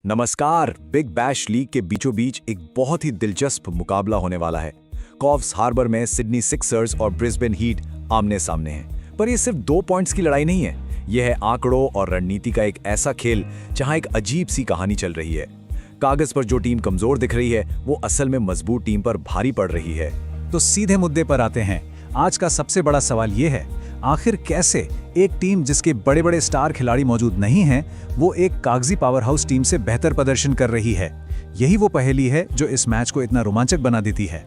नमस्कार। Big bash league के बीचों बीच एक बहुत ही दिलचस्प मुकाबला होने वाला है। कॉव्स हार्बर में सिडनी सिक्सर्स और ब्रिस्बेन हीट आमने सामने हैं। पर यह सिर्फ 2 पॉइंट्स की लड़ाई नहीं है, यह है आंकड़ों और रणनीति का एक ऐसा खेल जहां एक अजीब सी कहानी चल रही है। कागज पर जो टीम कमजोर दिख रही है वो असल में मजबूत टीम पर भारी पड़ रही है। तो सीधे मुद्दे पर आते हैं। आज का सबसे बड़ा सवाल ये है, आखिर कैसे एक टीम जिसके बड़े बड़े स्टार खिलाड़ी मौजूद नहीं हैं, वो एक कागजी पावर हाउस टीम से बेहतर प्रदर्शन कर रही है। यही वो पहेली है जो इस मैच को इतना रोमांचक बना देती है।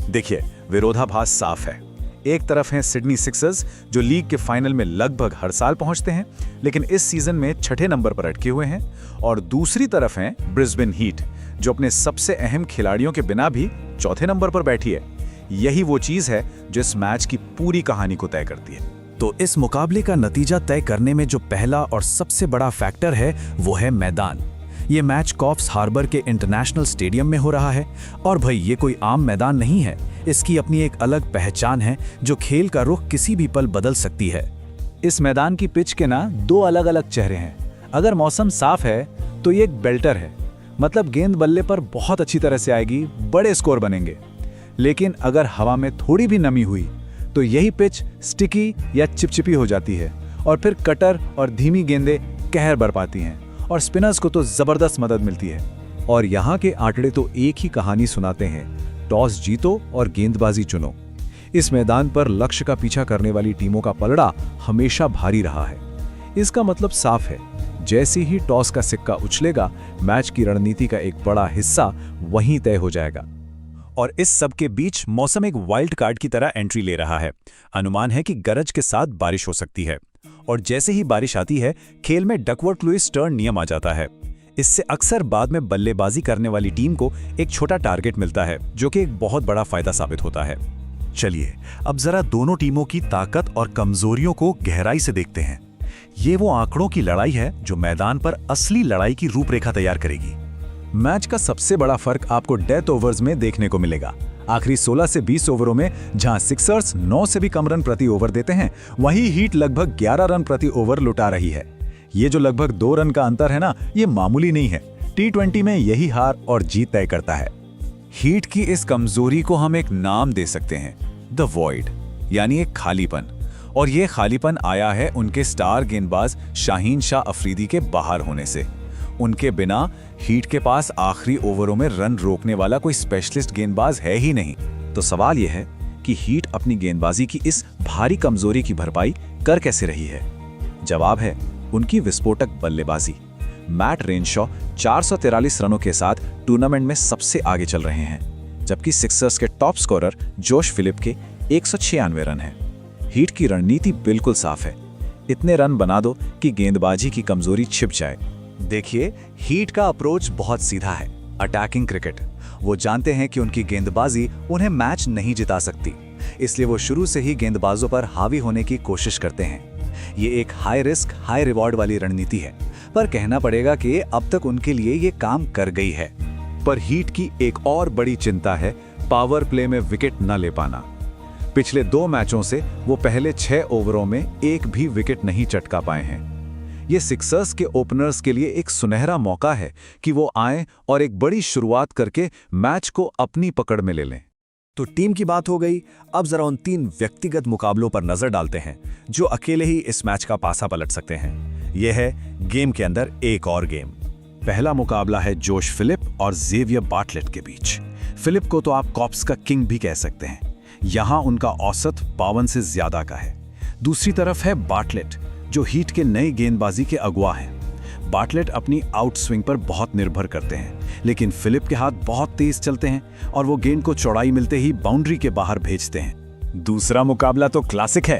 देखिए, विरोधाभास साफ है। एक तरफ हैं सिडनी सिक्सर्स जो लीग के फाइनल में लगभग हर साल पहुंचते हैं, लेकिन इस सीजन में 6ठे नंबर पर अटके हुए हैं। और दूसरी तरफ हैं ब्रिस्बेन हीट जो अपने सबसे अहम खिलाड़ियों के बिना भी चौथे नंबर पर बैठी है। यही वो चीज है जो इस मैच की पूरी कहानी को तय करती है। तो इस मुकाबले का नतीजा तय करने में जो पहला और सबसे बड़ा फैक्टर है वो है मैदान। ये मैच कॉव्स हार्बर के इंटरनेशनल स्टेडियम में हो रहा है और भाई ये कोई आम मैदान नहीं है। इसकी अपनी एक अलग पहचान है जो खेल का रुख किसी भी पल बदल सकती है। इस मैदान की पिच के 2 अलग अलग चेहरे हैं। अगर मौसम साफ है तो ये एक बेल्टर है, मतलब गेंद बल्ले पर बहुत अच्छी तरह से आएगी, बड़े स्कोर बनेंगे। लेकिन अगर हवा में थोड़ी भी नमी हुई तो यही पिच स्टिकी या चिपचिपी हो जाती है और फिर कटर और धीमी गेंदें कहर बरपाती हैं और स्पिनर्स को तो जबरदस्त मदद मिलती है। और यहाँ के आंकड़े तो एक ही कहानी सुनाते हैं, टॉस जीतो और गेंदबाजी चुनो। इस मैदान पर लक्ष्य का पीछा करने वाली टीमों का पलड़ा हमेशा भारी रहा है। इसका मतलब साफ है, जैसे ही टॉस का सिक्का उछलेगा, मैच की रणनीति का एक बड़ा हिस्सा वहीं तय हो जाएगा। और इस सब के बीच मौसम एक वाइल्ड कार्ड की तरह एंट्री ले रहा है। अनुमान है कि गरज के साथ बारिश हो सकती है और जैसे ही बारिश आती है, खेल में डकवर्थ लुईस टर्न नियम आ जाता है। इससे अक्सर बाद में बल्लेबाजी करने वाली टीम को एक छोटा टारगेट मिलता है, जो कि एक बहुत बड़ा फायदा साबित होता है। चलिए अब जरा दोनों टीमों की ताकत और कमजोरियों को गहराई से देखते हैं। ये वो आंकड़ों की लड़ाई है जो मैदान पर असली लड़ाई की रूपरेखा तैयार करेगी। मैच का सबसे बड़ा फर्क आपको डेथ ओवर्स में देखने को मिलेगा। आखिरी 16 से 20 ओवरों में जहां सिक्सर्स 9 से भी कम रन प्रति ओवर देते हैं, वहीं हीट लगभग 11 रन प्रति ओवर लुटा रही है। ये जो लगभग 2 रन का अंतर है ना, ये मामूली नहीं है। T20 में यही हार और जीत तय करता है। हीट की इस कमजोरी को हम एक नाम दे सकते हैं, द वॉइड, यानी एक खालीपन। और ये खालीपन आया है उनके स्टार गेंदबाज शाहीन शाह अफरीदी के बाहर होने से। उनके बिना हीट के पास आखिरी ओवरों में रन रोकने वाला कोई स्पेशलिस्ट गेंदबाज है ही नहीं। तो सवाल यह है कि हीट अपनी गेंदबाजी की इस भारी कमजोरी की भरपाई कर कैसे रही है? जवाब है उनकी विस्फोटक बल्लेबाजी। मैट रेनशॉ 443 रनों के साथ टूर्नामेंट में सबसे आगे चल रहे हैं, जबकि सिक्सर्स के टॉप स्कोरर जोश फिलिप के 196 रन हैं। हीट की रणनीति बिल्कुल साफ है, इतने रन बना दो कि गेंदबाजी की कमजोरी छिप जाए। देखिए, हीट का अप्रोच बहुत सीधा है, अटैकिंग क्रिकेट। वो जानते हैं कि उनकी गेंदबाजी उन्हें मैच नहीं जिता सकती, इसलिए वो शुरू से ही गेंदबाजों पर हावी होने की कोशिश करते हैं। ये एक हाई रिस्क हाई रिवॉर्ड वाली रणनीति है, पर कहना पड़ेगा कि अब तक उनके लिए ये काम कर गई है। पर हीट की एक और बड़ी चिंता है पावर प्ले में विकेट न ले पाना। पिछले 2 मैचों से वो पहले 6 ओवरों में एक भी विकेट नहीं चटका पाए हैं। ये सिक्सर्स के ओपनर्स के लिए एक सुनहरा मौका है कि वो आएं और एक बड़ी शुरुआत करके मैच को अपनी पकड़ में ले लें। तो टीम की बात हो गई, अब जरा उन 3 व्यक्तिगत मुकाबलों पर नजर डालते हैं जो अकेले ही इस मैच का पासा पलट सकते हैं। यह है गेम के अंदर एक और गेम। पहला मुकाबला है जोश फिलिप और जेवियर बार्टलेट के बीच। फिलिप को तो आप कॉप्स का किंग भी कह सकते हैं। यहां उनका औसत 52 से ज्यादा का है। दूसरी तरफ है बार्टलेट जो हीट के नए गेंदबाजी के अगुआ हैं। बार्टलेट अपनी आउट स्विंग पर बहुत निर्भर करते हैं, लेकिन फिलिप के हाथ बहुत तेज चलते हैं और वो गेंद को चौड़ाई मिलते ही बाउंड्री के बाहर भेजते हैं। दूसरा मुकाबला तो क्लासिक है।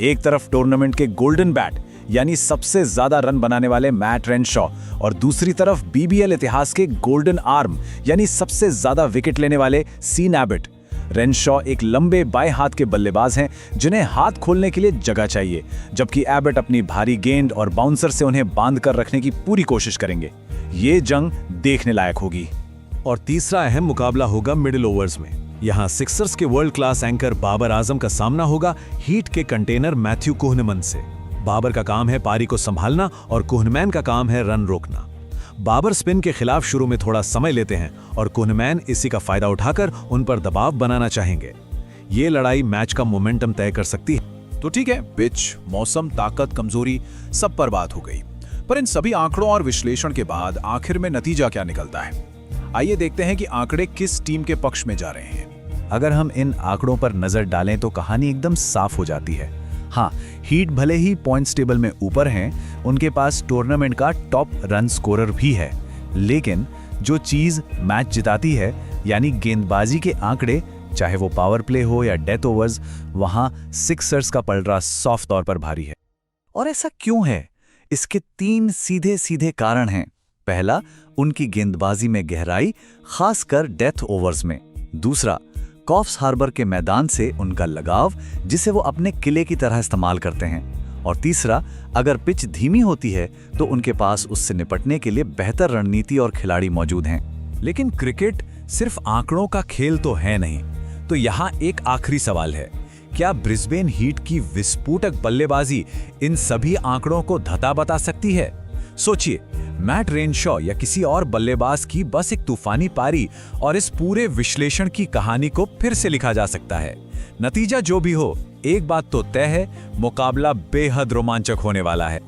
एक तरफ टूर्नामेंट के गोल्डन बैट यानी सबसे ज्यादा रन बनाने वाले मैट रेनशॉ और दूसरी तरफ BBL इतिहास के गोल्डन आर्म यानी सबसे ज्यादा विकेट लेने वाले सीन एबट। रेनशॉ एक लंबे बाएं हाथ के बल्लेबाज हैं जिन्हें हाथ खोलने के लिए जगह चाहिए, जबकि एबट अपनी भारी गेंद और बाउंसर से उन्हें बांध कर रखने की पूरी कोशिश करेंगे। ये जंग देखने लायक होगी। और तीसरा अहम मुकाबला होगा मिडिल ओवर्स में। यहाँ सिक्सर्स के world class anchor Babar Azam का सामना होगा हीट के कंटेनर मैथ्यू कोहनेमन से। बाबर का काम है पारी को संभालना और कोहनेमैन का काम है रन रोकना। बाबर स्पिन के खिलाफ शुरू में थोड़ा समय लेते हैं और कोहनमैन इसी का फायदा उठाकर उन पर दबाव बनाना चाहेंगे। ये लड़ाई मैच का मोमेंटम तय कर सकती है। तो ठीक है, पिच, मौसम, ताकत, कमजोरी, सब पर बात हो गई। पर इन सभी आंकड़ों और विश्लेषण के बाद आखिर में नतीजा क्या निकलता है? आइए देखते हैं कि आंकड़े किस टीम के पक्ष में जा रहे हैं। अगर हम इन आंकड़ों पर नजर डालें तो कहानी एकदम साफ हो जाती है। हाँ, हीट भले ही पॉइंट्स टेबल में ऊपर हैं, उनके पास टूर्नामेंट का टॉप रन स्कोरर भी है, लेकिन जो चीज मैच जिताती है यानी गेंदबाजी के आंकड़े, चाहे वो पावर प्ले हो या डेथ ओवर्स, वहां सिक्सर्स का पलड़ा साफ तौर पर भारी है। और ऐसा क्यों है? इसके 3 सीधे सीधे कारण हैं। पहला, उनकी गेंदबाजी में गहराई, खासकर डेथ ओवर्स में। दूसरा, कॉफ्स हार्बर के मैदान से उनका लगाव, जिसे वो अपने किले की तरह इस्तेमाल करते हैं। और तीसरा, अगर पिच धीमी होती है तो उनके पास उससे निपटने के लिए बेहतर रणनीति और खिलाड़ी मौजूद हैं। लेकिन क्रिकेट सिर्फ आंकड़ों का खेल तो है नहीं। तो यहाँ एक आखिरी सवाल है, क्या ब्रिस्बेन हीट की विस्फोटक बल्लेबाजी इन सभी आंकड़ों को धता बता सकती है? सोचिए, मैट रेनशॉ या किसी और बल्लेबाज की बस एक तूफानी पारी और इस पूरे विश्लेषण की कहानी को फिर से लिखा जा सकता है। नतीजा जो भी हो, एक बात तो तय है, मुकाबला बेहद रोमांचक होने वाला है।